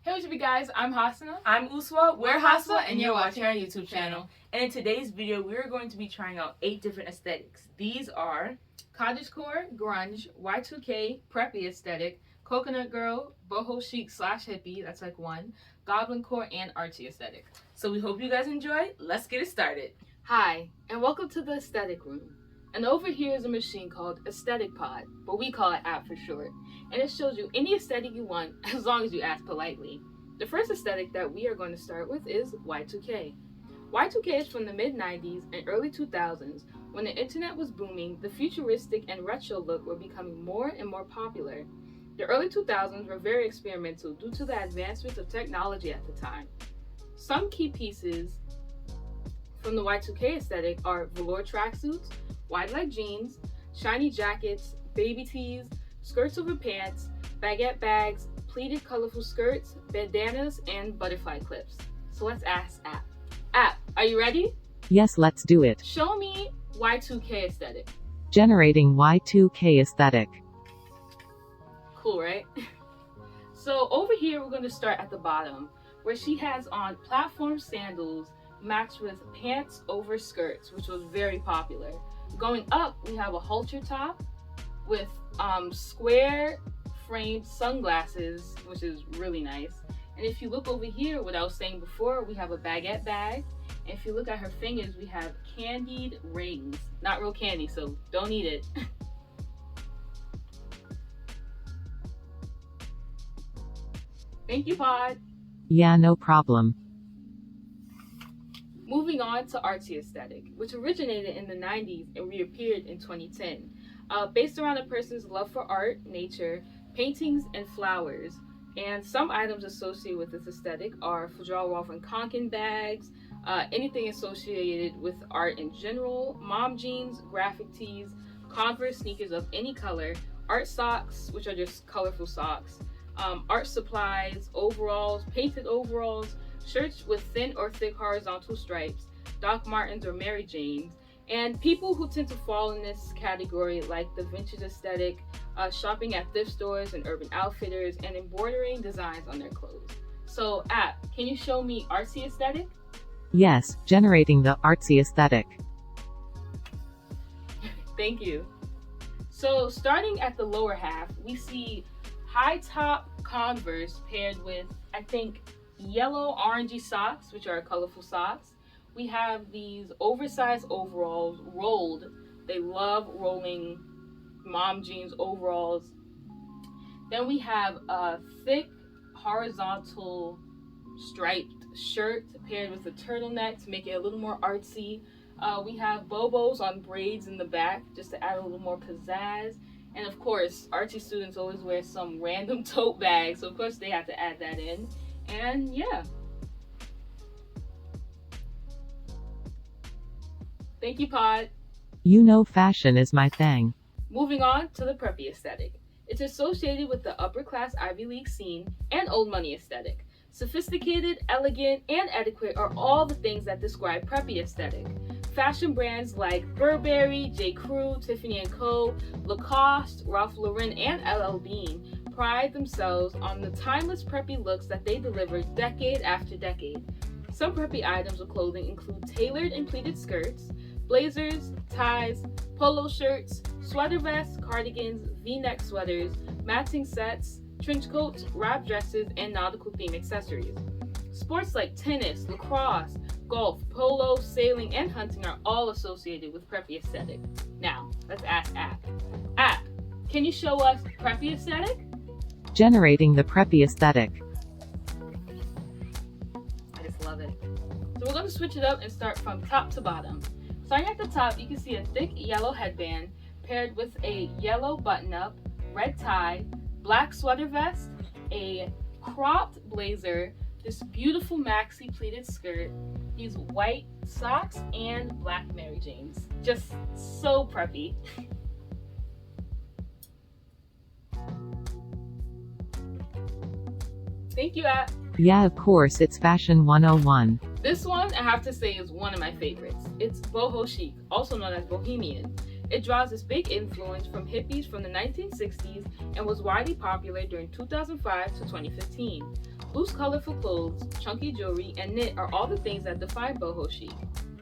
Hey, what's up, you guys? I'm Haswaa. I'm Uswaa. We're Haswaa, and you're watching our YouTube channel. And in today's video, we're going to be trying out 8 different aesthetics. These are cottagecore, grunge, Y2K, preppy aesthetic, coconut girl, boho chic / hippie, that's like one, goblincore, and artsy aesthetic. So we hope you guys enjoy. Let's get it started. Hi, and welcome to the aesthetic room. And over here is a machine called Aesthetic Pod, but we call it App for short. And it shows you any aesthetic you want as long as you ask politely. The first aesthetic that we are going to start with is Y2K. Y2K is from the mid-90s and early 2000s. When the internet was booming, the futuristic and retro look were becoming more and more popular. The early 2000s were very experimental due to the advancements of technology at the time. Some key pieces from the Y2K aesthetic are velour tracksuits, wide leg jeans, shiny jackets, baby tees, skirts over pants, baguette bags, pleated colorful skirts, bandanas, and butterfly clips. So let's ask App. App, are you ready? Yes, let's do it. Show me Y2K aesthetic. Generating Y2K aesthetic. Cool, right? So over here, we're going to start at the bottom, where she has on platform sandals matched with pants over skirts, which was very popular. Going up, we have a halter top with square framed sunglasses, which is really nice. And if you look over here, what I was saying before, we have a baguette bag. And if you look at her fingers, we have candied rings. Not real candy, so don't eat it. Thank you, Pod. Yeah, no problem. Moving on to artsy aesthetic, which originated in the 90s and reappeared in 2010. Based around a person's love for art, nature, paintings, and flowers. And some items associated with this aesthetic are Fjallraven and Kanken bags, anything associated with art in general, mom jeans, graphic tees, Converse sneakers of any color, art socks, which are just colorful socks, art supplies, overalls, painted overalls, shirts with thin or thick horizontal stripes, Doc Martens or Mary Janes, and people who tend to fall in this category like the vintage aesthetic, shopping at thrift stores and urban outfitters, and embroidering designs on their clothes. So, App, can you show me artsy aesthetic? Yes, generating the artsy aesthetic. Thank you. So, starting at the lower half, we see high top Converse paired with, I think, yellow orangey socks, which are colorful socks. We have these oversized overalls rolled. They love rolling mom jeans overalls. Then we have a thick horizontal striped shirt paired with a turtleneck to make it a little more artsy. We have bobos on braids in the back just to add a little more pizzazz. And of course, artsy students always wear some random tote bag, so of course they have to add that in. And yeah. Thank you, Pod. You know fashion is my thing. Moving on to the preppy aesthetic. It's associated with the upper class Ivy League scene and old money aesthetic. Sophisticated, elegant, and adequate are all the things that describe preppy aesthetic. Fashion brands like Burberry, J. Crew, Tiffany & Co., Lacoste, Ralph Lauren, and LL Bean pride themselves on the timeless preppy looks that they deliver decade after decade. Some preppy items of clothing include tailored and pleated skirts, blazers, ties, polo shirts, sweater vests, cardigans, V-neck sweaters, matching sets, trench coats, wrap dresses, and nautical theme accessories. Sports like tennis, lacrosse, golf, polo, sailing, and hunting are all associated with preppy aesthetic. Now, let's ask App. App, can you show us preppy aesthetic? Generating the preppy aesthetic. I just love it. So we're going to switch it up and start from top to bottom. Starting at the top, you can see a thick yellow headband paired with a yellow button-up, red tie, black sweater vest, a cropped blazer, this beautiful maxi pleated skirt, these white socks, and black Mary Janes. Just so preppy. Thank you, App. Yeah, of course, it's Fashion 101. This one, I have to say, is one of my favorites. It's boho chic, also known as bohemian. It draws its big influence from hippies from the 1960s and was widely popular during 2005 to 2015. Loose, colorful clothes, chunky jewelry, and knit are all the things that define boho chic.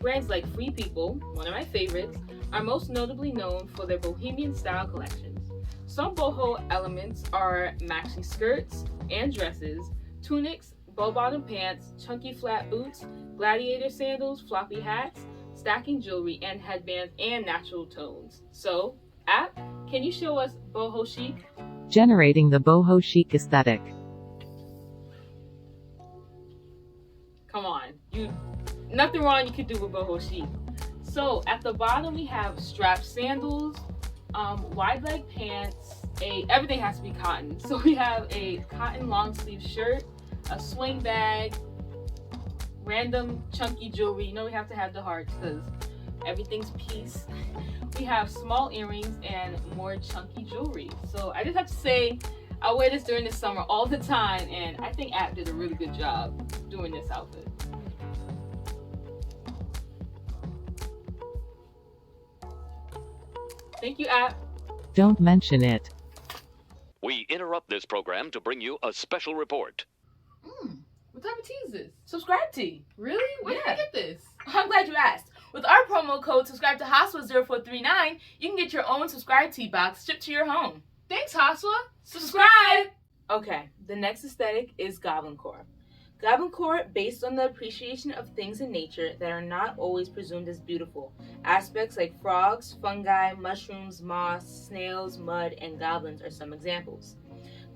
Brands like Free People, one of my favorites, are most notably known for their bohemian style collections. Some boho elements are maxi skirts and dresses, tunics, bow-bottom pants, chunky flat boots, gladiator sandals, floppy hats, stacking jewelry, and headbands, and natural tones. So, app, can you show us boho chic? Generating the boho chic aesthetic. Come on, nothing wrong you could do with boho chic. So at the bottom we have strapped sandals, wide leg pants, everything has to be cotton. So we have a cotton long sleeve shirt, a swing bag, random chunky jewelry. You know we have to have the hearts because everything's peace. We have small earrings and more chunky jewelry. So I just have to say, I wear this during the summer all the time, and I think App did a really good job doing this outfit. Thank you, App. Don't mention it. We interrupt this program to bring you a special report. What type of tea is this? Subscribe tea. Really? Where did I get this? I'm glad you asked. With our promo code subscribe to Haswaa0439, you can get your own subscribe tea box shipped to your home. Thanks, Haswaa. Subscribe! Okay, the next aesthetic is goblincore. Goblincore, based on the appreciation of things in nature that are not always presumed as beautiful. Aspects like frogs, fungi, mushrooms, moss, snails, mud, and goblins are some examples.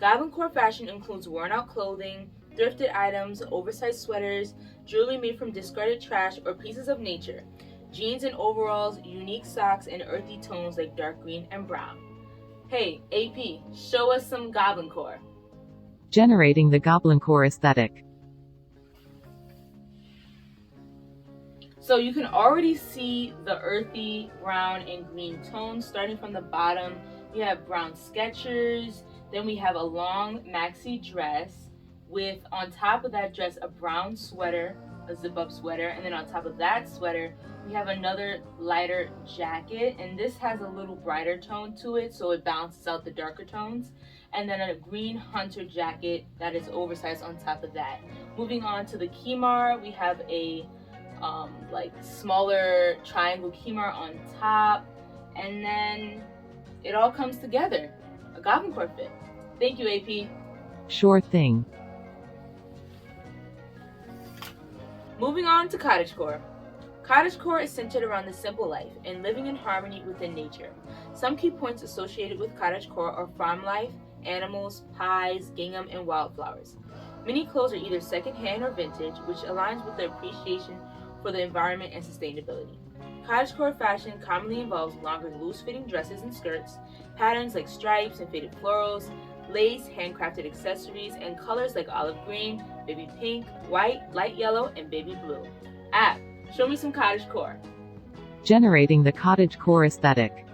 Goblincore fashion includes worn-out clothing, thrifted items, oversized sweaters, jewelry made from discarded trash or pieces of nature, jeans and overalls, unique socks, and earthy tones like dark green and brown. Hey, AP, show us some goblincore. Generating the goblincore aesthetic. So you can already see the earthy brown and green tones starting from the bottom. We have brown Skechers, then we have a long maxi dress with, on top of that dress, a brown sweater, a zip-up sweater, and then on top of that sweater, we have another lighter jacket, and this has a little brighter tone to it, so it balances out the darker tones, and then a green hunter jacket that is oversized on top of that. Moving on to the khimar, we have a like smaller triangle khimar on top, and then it all comes together, a goblincore fit. Thank you, AP. Sure thing. Moving on to cottagecore. Cottagecore is centered around the simple life and living in harmony within nature. Some key points associated with cottagecore are farm life, animals, pies, gingham, and wildflowers. Many clothes are either secondhand or vintage, which aligns with the appreciation for the environment and sustainability. Cottagecore fashion commonly involves longer, loose-fitting dresses and skirts, patterns like stripes and faded florals, lace, handcrafted accessories, and colors like olive green, baby pink, white, light yellow, and baby blue. App, show me some cottagecore. Generating the cottagecore aesthetic.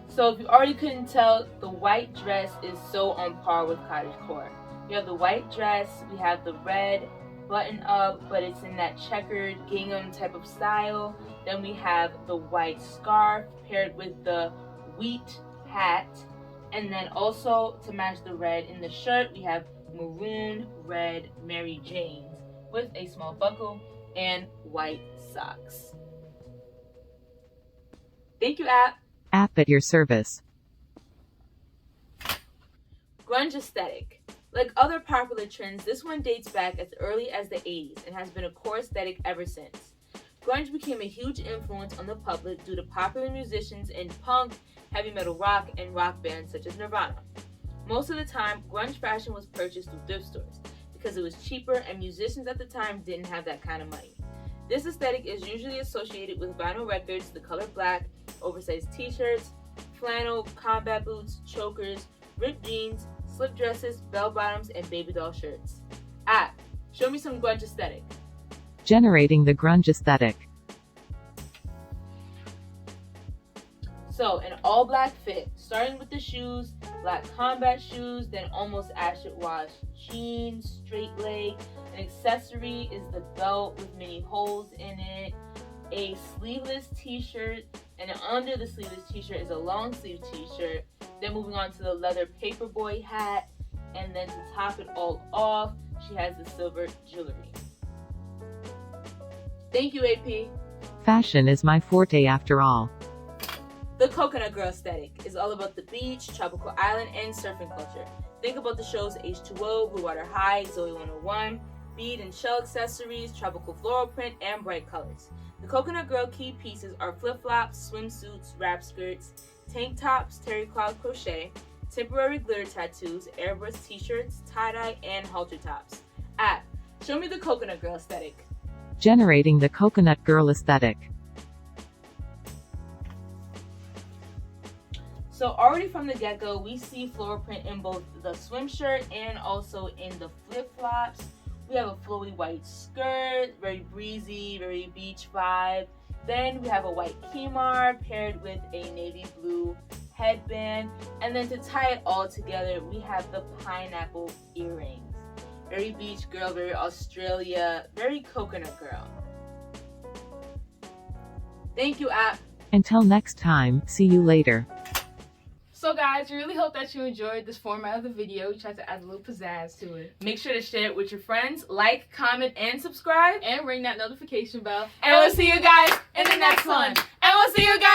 So if you already couldn't tell, the white dress is so on par with cottagecore. We have the white dress, we have the red button up, but it's in that checkered gingham type of style. Then we have the white scarf paired with the wheat hat. And then also to match the red in the shirt, we have maroon red Mary Janes with a small buckle and white socks. Thank you, App. App at your service. Grunge aesthetic. Like other popular trends, this one dates back as early as the 80s and has been a core aesthetic ever since. Grunge became a huge influence on the public due to popular musicians in punk, heavy metal rock, and rock bands such as Nirvana. Most of the time, grunge fashion was purchased through thrift stores because it was cheaper and musicians at the time didn't have that kind of money. This aesthetic is usually associated with vinyl records, the color black, oversized t-shirts, flannel, combat boots, chokers, ripped jeans, slip dresses, bell bottoms, and baby doll shirts. App, show me some grunge aesthetic. Generating the grunge aesthetic. So, an all black fit, starting with the shoes, black combat shoes, then almost acid wash jeans, straight leg. An accessory is the belt with many holes in it, a sleeveless t-shirt, and under the sleeveless t-shirt is a long sleeve t-shirt. Then moving on to the leather paperboy hat. And then to top it all off, she has the silver jewelry. Thank you, AP. Fashion is my forte after all. The Coconut Girl aesthetic is all about the beach, tropical island, and surfing culture. Think about the shows H2O, Blue Water High, Zoe 101, bead and shell accessories, tropical floral print, and bright colors. The Coconut Girl key pieces are flip-flops, swimsuits, wrap skirts, tank tops, terry cloth crochet, temporary glitter tattoos, airbrush t-shirts, tie-dye, and halter tops. App, show me the Coconut Girl aesthetic. Generating the Coconut Girl aesthetic. So already from the get-go, we see floral print in both the swim shirt and also in the flip-flops. We have a flowy white skirt, very breezy, very beach vibe. Then we have a white kimar paired with a navy blue headband. And then to tie it all together, we have the pineapple earrings. Very beach girl, very Australia, very coconut girl. Thank you, app. Until next time, see you later. So guys, we really hope that you enjoyed this format of the video. We tried to add a little pizzazz to it. Make sure to share it with your friends, like, comment, and subscribe. And ring that notification bell. And we'll see you guys in the next one. And we'll see you guys